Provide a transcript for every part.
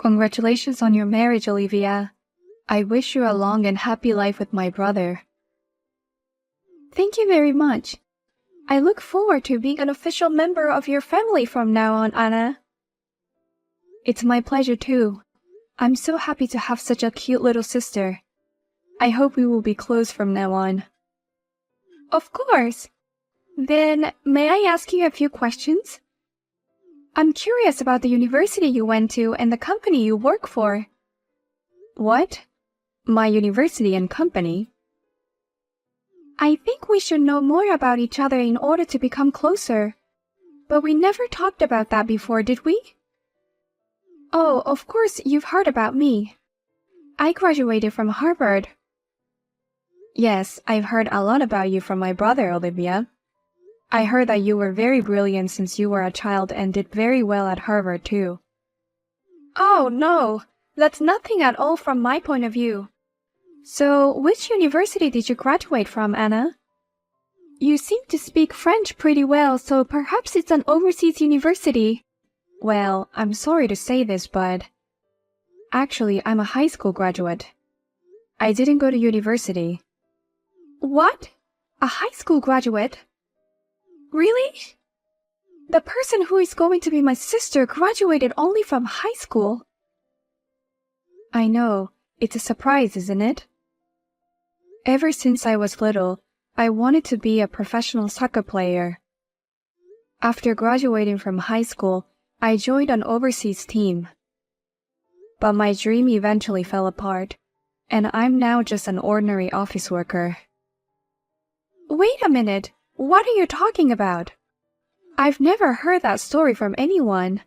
Congratulations on your marriage, Olivia. I wish you a long and happy life with my brother. Thank you very much. I look forward to being an official member of your family from now on, Anna. It's my pleasure too. I'm so happy to have such a cute little sister. I hope we will be close from now on. Of course. Then, may I ask you a few questions? I'm curious about the university you went to and the company you work for. What? My university and company? I think we should know more about each other in order to become closer. But we never talked about that before, did we? Oh, of course you've heard about me. I graduated from Harvard. Yes, I've heard a lot about you from my brother, Olivia. I heard that you were very brilliant since you were a child and did very well at Harvard too. Oh, no. That's nothing at all from my point of view. So, which university did you graduate from, Anna? You seem to speak French pretty well, so perhaps it's an overseas university. Well, I'm sorry to say this, but actually, I'm a high school graduate. I didn't go to university. What? A high school graduate? Really? The person who is going to be my sister graduated only from high school. I know. It's a surprise, isn't it? Ever since I was little, I wanted to be a professional soccer player. After graduating from high school, I joined an overseas team. But my dream eventually fell apart, and I'm now just an ordinary office worker. Wait a minute, what are you talking about? I've never heard that story from anyone.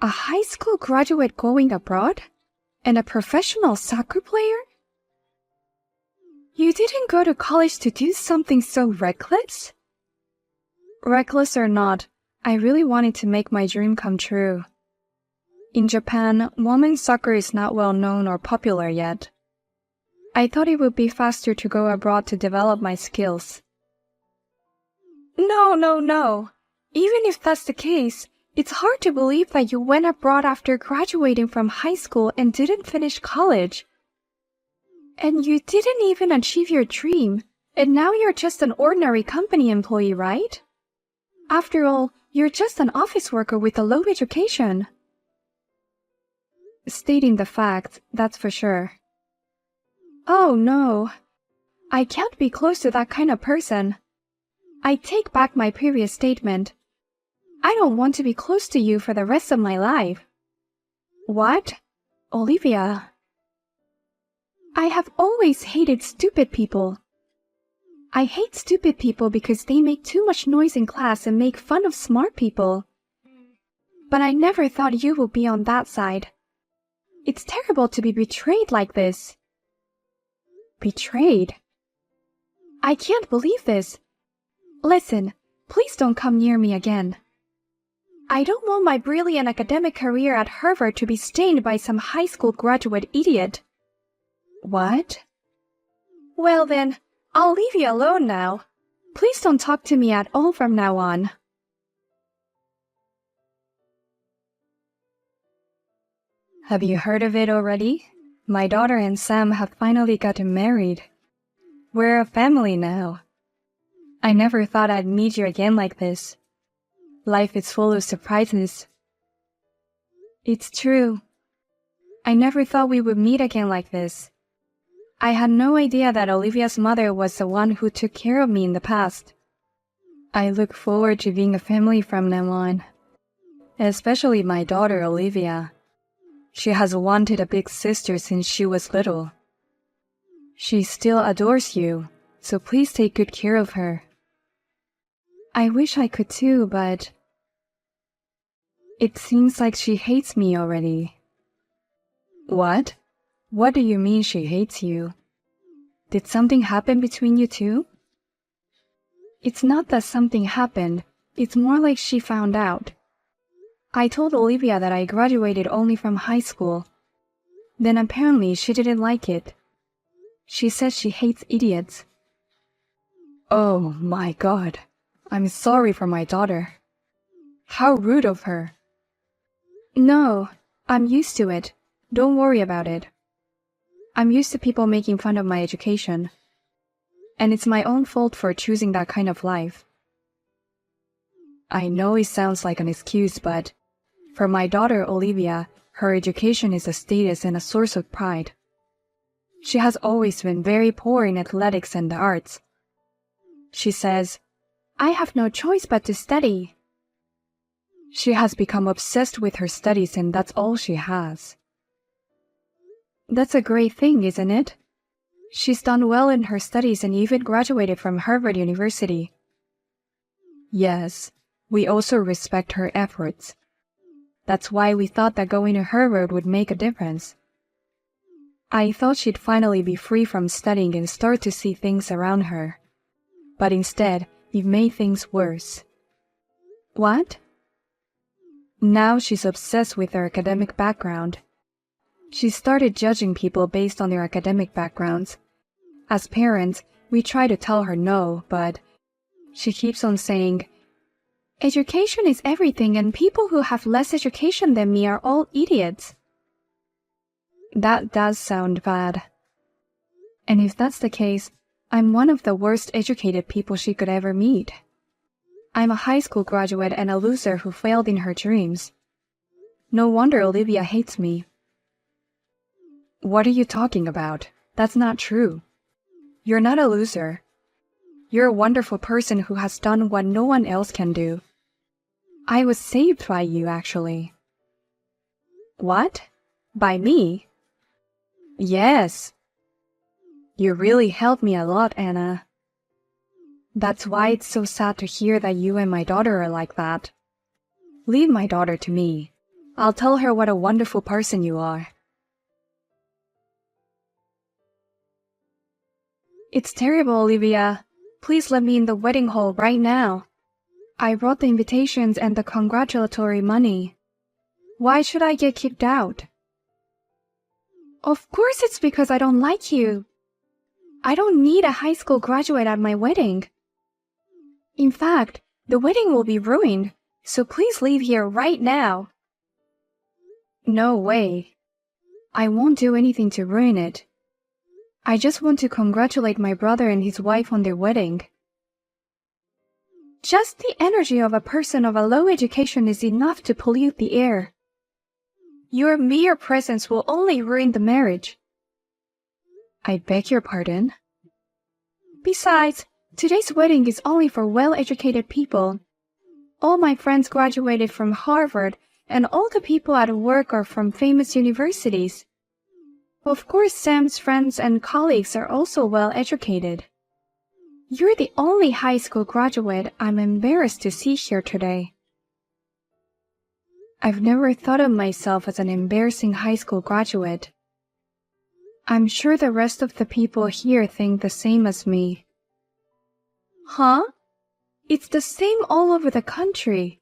A high school graduate going abroad? And a professional soccer player? You didn't go to college to do something so reckless? Reckless or not, I really wanted to make my dream come true. In Japan, women's soccer is not well known or popular yet. I thought it would be faster to go abroad to develop my skills. No. Even if that's the case, it's hard to believe that you went abroad after graduating from high school and didn't finish college. And you didn't even achieve your dream, and now you're just an ordinary company employee, right? After all, you're just an office worker with a low education. Stating the fact, that's for sure. Oh no. I can't be close to that kind of person. I take back my previous statement. I don't want to be close to you for the rest of my life. What? Olivia. I have always hated stupid people. I hate stupid people because they make too much noise in class and make fun of smart people. But I never thought you would be on that side. It's terrible to be betrayed like this. Betrayed? I can't believe this. Listen, please don't come near me again. I don't want my brilliant academic career at Harvard to be stained by some high school graduate idiot. What? Well then, I'll leave you alone now. Please don't talk to me at all from now on. Have you heard of it already? My daughter and Sam have finally gotten married. We're a family now. I never thought I'd meet you again like this. Life is full of surprises. It's true. I never thought we would meet again like this. I had no idea that Olivia's mother was the one who took care of me in the past. I look forward to being a family from now on. Especially my daughter, Olivia. She has wanted a big sister since she was little. She still adores you, so please take good care of her. I wish I could too, but it seems like she hates me already. What? What do you mean she hates you? Did something happen between you two? It's not that something happened, it's more like she found out. I told Olivia that I graduated only from high school. Then apparently she didn't like it. She says she hates idiots. Oh my God. I'm sorry for my daughter. How rude of her. No, I'm used to it. Don't worry about it. I'm used to people making fun of my education. And it's my own fault for choosing that kind of life. I know it sounds like an excuse, but for my daughter Olivia, her education is a status and a source of pride. She has always been very poor in athletics and the arts. She says, "I have no choice but to study." She has become obsessed with her studies and that's all she has. That's a great thing, isn't it? She's done well in her studies and even graduated from Harvard University. Yes, we also respect her efforts. That's why we thought that going to Harvard would make a difference. I thought she'd finally be free from studying and start to see things around her. But instead, you've made things worse. What? Now she's obsessed with her academic background. She started judging people based on their academic backgrounds. As parents, we try to tell her no, but she keeps on saying, "Education is everything and people who have less education than me are all idiots." That does sound bad. And if that's the case, I'm one of the worst educated people she could ever meet. I'm a high school graduate and a loser who failed in her dreams. No wonder Olivia hates me. What are you talking about? That's not true. You're not a loser. You're a wonderful person who has done what no one else can do. I was saved by you, actually. What? By me? Yes. You really helped me a lot, Anna. That's why it's so sad to hear that you and my daughter are like that. Leave my daughter to me. I'll tell her what a wonderful person you are. It's terrible, Olivia. Please let me in the wedding hall right now. I brought the invitations and the congratulatory money. Why should I get kicked out? Of course it's because I don't like you. I don't need a high school graduate at my wedding. In fact, the wedding will be ruined, so please leave here right now. No way. I won't do anything to ruin it. I just want to congratulate my brother and his wife on their wedding. Just the energy of a person of a low education is enough to pollute the air. Your mere presence will only ruin the marriage. I beg your pardon? Besides, today's wedding is only for well-educated people. All my friends graduated from Harvard, and all the people at work are from famous universities. Of course, Sam's friends and colleagues are also well-educated. You're the only high school graduate I'm embarrassed to see here today. I've never thought of myself as an embarrassing high school graduate. I'm sure the rest of the people here think the same as me. Huh? It's the same all over the country.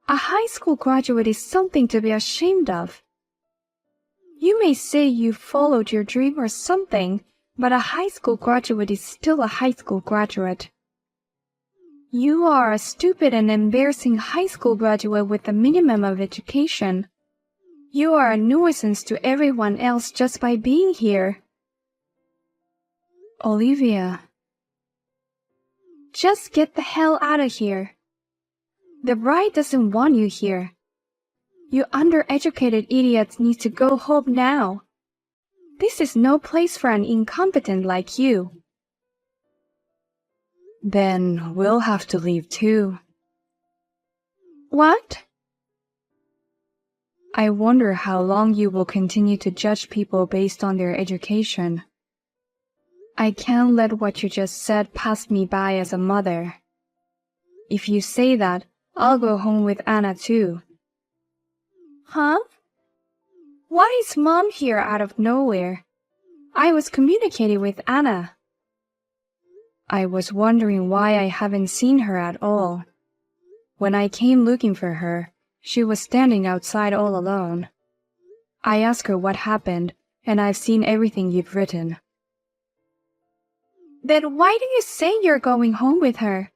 A high school graduate is something to be ashamed of. You may say you followed your dream or something, but a high school graduate is still a high school graduate. You are a stupid and embarrassing high school graduate with a minimum of education. You are a nuisance to everyone else just by being here. Olivia. Just get the hell out of here. The bride doesn't want you here. You undereducated idiots need to go home now. This is no place for an incompetent like you. Then we'll have to leave too. What? I wonder how long you will continue to judge people based on their education. I can't let what you just said pass me by as a mother. If you say that, I'll go home with Anna too. Huh? Why is Mom here out of nowhere? I was communicating with Anna. I was wondering why I haven't seen her at all. When I came looking for her, she was standing outside all alone. I asked her what happened, and I've seen everything you've written. Then why do you say you're going home with her?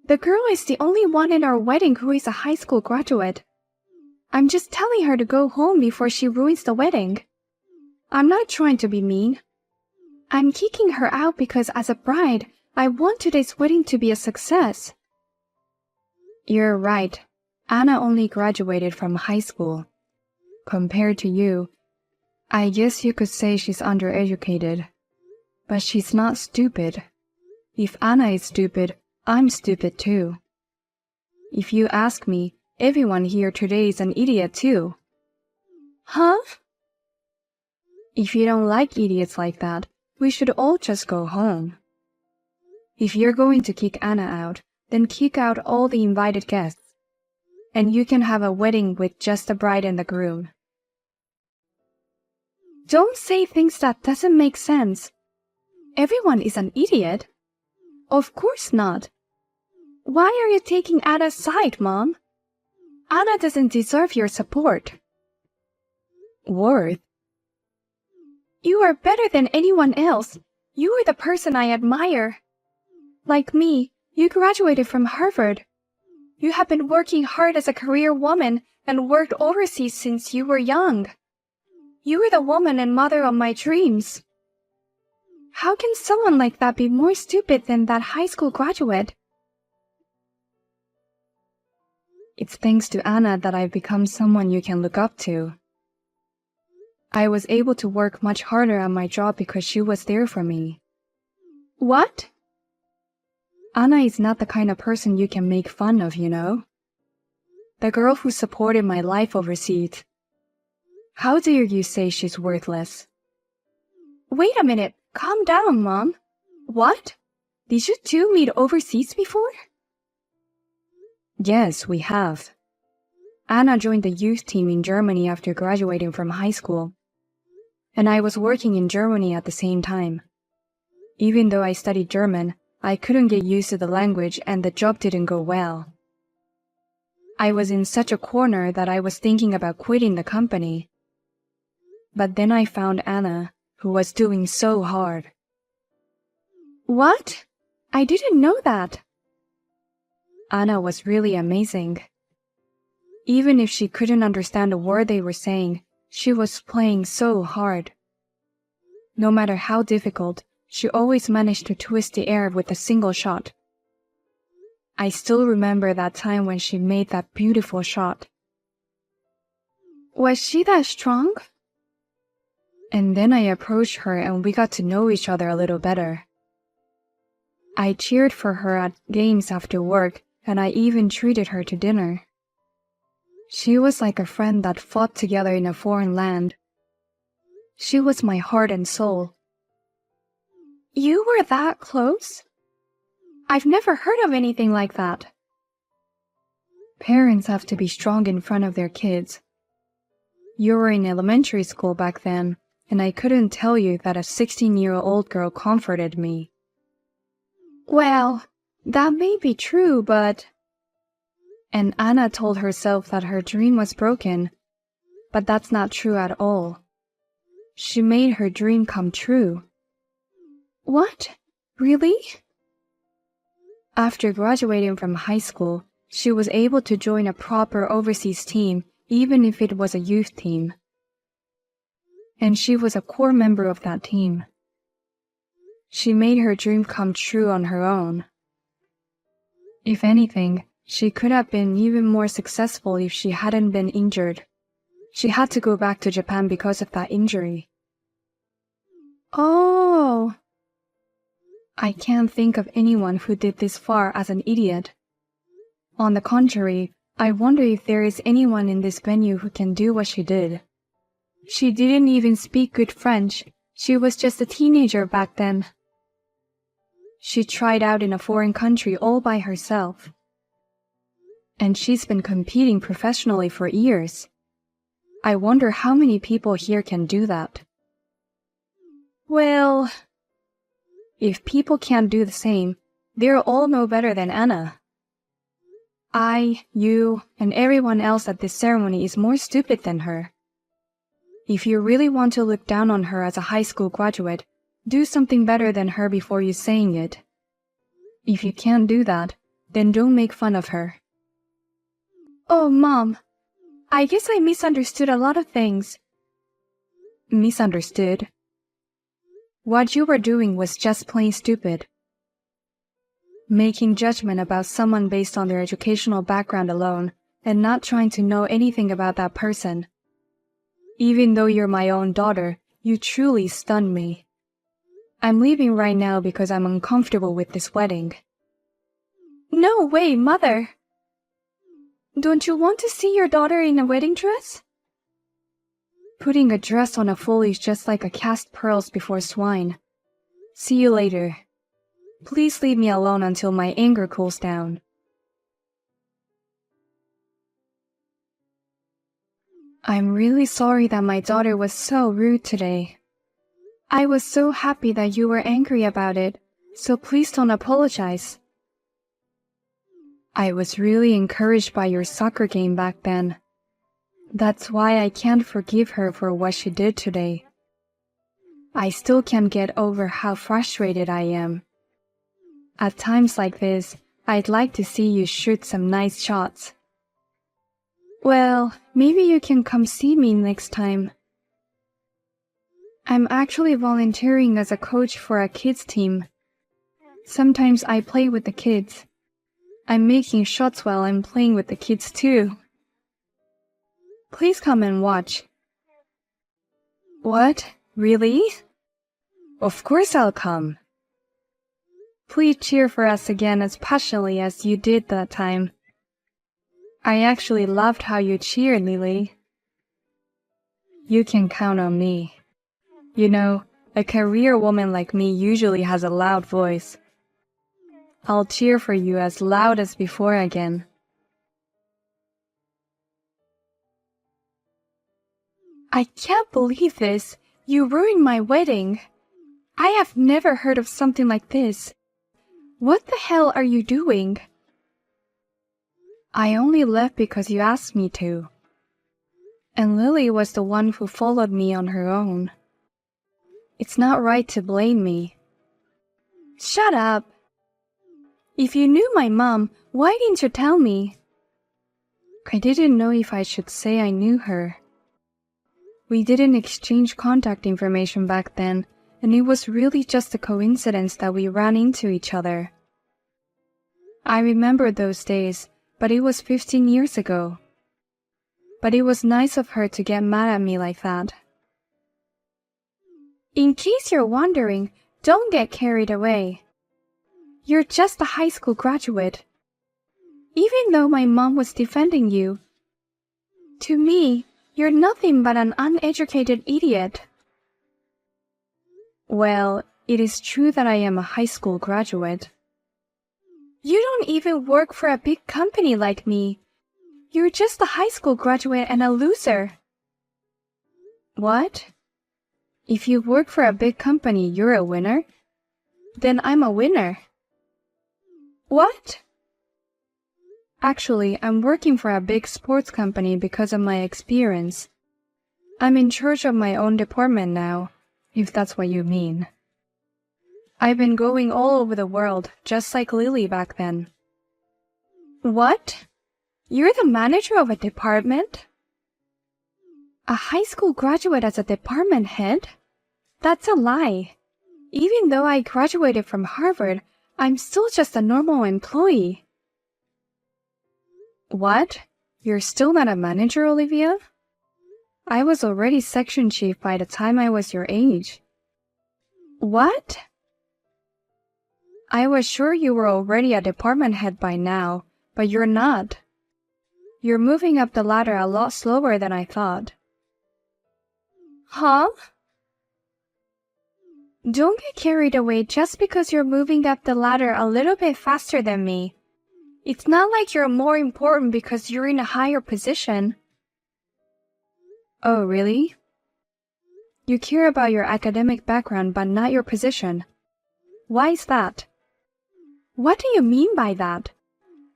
The girl is the only one in our wedding who is a high school graduate. I'm just telling her to go home before she ruins the wedding. I'm not trying to be mean. I'm kicking her out because as a bride, I want today's wedding to be a success. You're right. Anna only graduated from high school. Compared to you, I guess you could say she's undereducated. But she's not stupid. If Anna is stupid, I'm stupid too. If you ask me, everyone here today is an idiot too. Huh? If you don't like idiots like that, we should all just go home. If you're going to kick Anna out, then kick out all the invited guests. And you can have a wedding with just the bride and the groom. Don't say things that doesn't make sense. Everyone is an idiot. Of course not. Why are you taking Anna's side, Mom? Anna doesn't deserve your support. Worth? You are better than anyone else. You are the person I admire. Like me, you graduated from Harvard. You have been working hard as a career woman and worked overseas since you were young. You are the woman and mother of my dreams. How can someone like that be more stupid than that high school graduate? It's thanks to Anna that I've become someone you can look up to. I was able to work much harder at my job because she was there for me. What? Anna is not the kind of person you can make fun of, you know? The girl who supported my life overseas. How dare you say she's worthless? Wait a minute. Calm down, Mom. What? Did you two meet overseas before? Yes, we have. Anna joined the youth team in Germany after graduating from high school. And I was working in Germany at the same time. Even though I studied German, I couldn't get used to the language and the job didn't go well. I was in such a corner that I was thinking about quitting the company. But then I found Anna, who was doing so hard. What? I didn't know that. Anna was really amazing. Even if she couldn't understand a word they were saying, she was playing so hard. No matter how difficult, she always managed to twist the air with a single shot. I still remember that time when she made that beautiful shot. Was she that strong? And then I approached her and we got to know each other a little better. I cheered for her at games after work, and I even treated her to dinner. She was like a friend that fought together in a foreign land. She was my heart and soul. You were that close? I've never heard of anything like that. Parents have to be strong in front of their kids. You were in elementary school back then, and I couldn't tell you that a 16-year-old girl comforted me. Well, that may be true, but... And Anna told herself that her dream was broken, but that's not true at all. She made her dream come true. What? Really? After graduating from high school, she was able to join a proper overseas team, even if it was a youth team. And she was a core member of that team. She made her dream come true on her own. If anything, she could have been even more successful if she hadn't been injured. She had to go back to Japan because of that injury. Oh. I can't think of anyone who did this far as an idiot. On the contrary, I wonder if there is anyone in this venue who can do what she did. She didn't even speak good French. She was just a teenager back then. She tried out in a foreign country all by herself. And she's been competing professionally for years. I wonder how many people here can do that. Well, if people can't do the same, they're all no better than Anna. I, you, and everyone else at this ceremony is more stupid than her. If you really want to look down on her as a high school graduate, do something better than her before you saying it. If you can't do that, then don't make fun of her. Oh, Mom, I guess I misunderstood a lot of things. Misunderstood? What you were doing was just plain stupid. Making judgment about someone based on their educational background alone and not trying to know anything about that person. Even though you're my own daughter, you truly stunned me. I'm leaving right now because I'm uncomfortable with this wedding. No way, Mother! Don't you want to see your daughter in a wedding dress? Putting a dress on a fool is just like a cast pearls before swine. See you later. Please leave me alone until my anger cools down. I'm really sorry that my daughter was so rude today. I was so happy that you were angry about it, so please don't apologize. I was really encouraged by your soccer game back then. That's why I can't forgive her for what she did today. I still can't get over how frustrated I am. At times like this, I'd like to see you shoot some nice shots. Well, maybe you can come see me next time. I'm actually volunteering as a coach for a kids team. Sometimes I play with the kids. I'm making shots while I'm playing with the kids too. Please come and watch. What? Really? Of course I'll come. Please cheer for us again as passionately as you did that time. I actually loved how you cheered, Lily. You can count on me. You know, a career woman like me usually has a loud voice. I'll cheer for you as loud as before again. I can't believe this. You ruined my wedding. I have never heard of something like this. What the hell are you doing? I only left because you asked me to. And Lily was the one who followed me on her own. It's not right to blame me. Shut up. If you knew my mom, why didn't you tell me? I didn't know if I should say I knew her. We didn't exchange contact information back then, and it was really just a coincidence that we ran into each other. I remember those days, but it was 15 years ago. But it was nice of her to get mad at me like that. In case you're wondering, don't get carried away. You're just a high school graduate. Even though my mom was defending you, to me, you're nothing but an uneducated idiot. Well, it is true that I am a high school graduate. You don't even work for a big company like me. You're just a high school graduate and a loser. What? If you work for a big company, you're a winner? Then I'm a winner. What? Actually, I'm working for a big sports company because of my experience. I'm in charge of my own department now, if that's what you mean. I've been going all over the world, just like Lily back then. What? You're the manager of a department? A high school graduate as a department head? That's a lie. Even though I graduated from Harvard, I'm still just a normal employee. What? You're still not a manager, Olivia? I was already section chief by the time I was your age. What? I was sure you were already a department head by now, but you're not. You're moving up the ladder a lot slower than I thought. Huh? Don't get carried away just because you're moving up the ladder a little bit faster than me. It's not like you're more important because you're in a higher position. Oh, really? You care about your academic background but not your position. Why is that? What do you mean by that?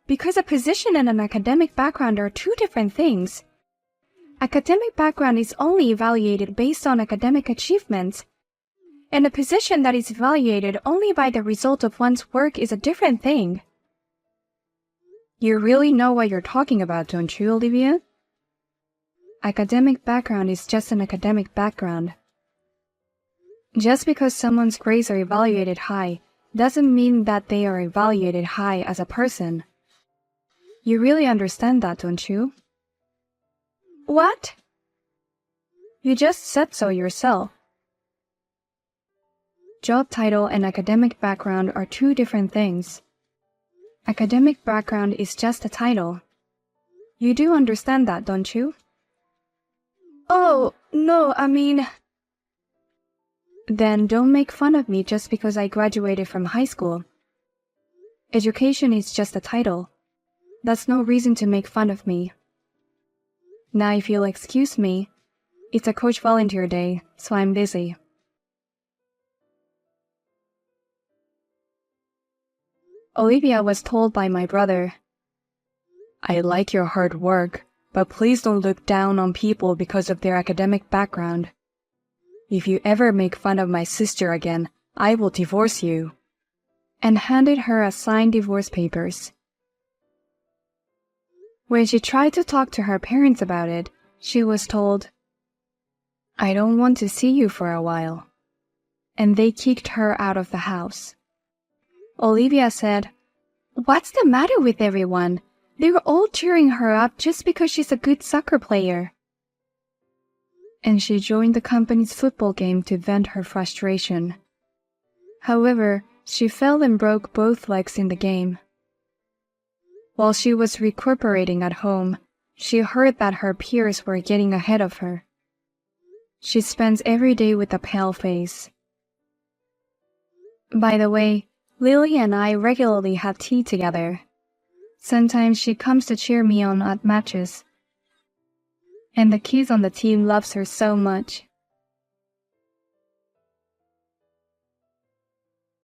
Because a position and an academic background are two different things. Academic background is only evaluated based on academic achievements, and a position that is evaluated only by the result of one's work is a different thing. You really know what you're talking about, don't you, Olivia? Academic background is just an academic background. Just because someone's grades are evaluated high doesn't mean that they are evaluated high as a person. You really understand that, don't you? What? You just said so yourself. Job title and academic background are two different things. Academic background is just a title. You do understand that, don't you? Oh, no, I mean... Then don't make fun of me just because I graduated from high school. Education is just a title. That's no reason to make fun of me. Now if you'll excuse me, it's a coach volunteer day, so I'm busy. Olivia was told by my brother, "I like your hard work, but please don't look down on people because of their academic background. If you ever make fun of my sister again, I will divorce you," and handed her a signed divorce papers. When she tried to talk to her parents about it, she was told, "I don't want to see you for a while," and they kicked her out of the house. Olivia said, "What's the matter with everyone? They're all cheering her up just because she's a good soccer player." And she joined the company's football game to vent her frustration. However, she fell and broke both legs in the game. While she was recuperating at home, she heard that her peers were getting ahead of her. She spends every day with a pale face. By the way, Lily and I regularly have tea together. Sometimes she comes to cheer me on at matches. And the kids on the team loves her so much.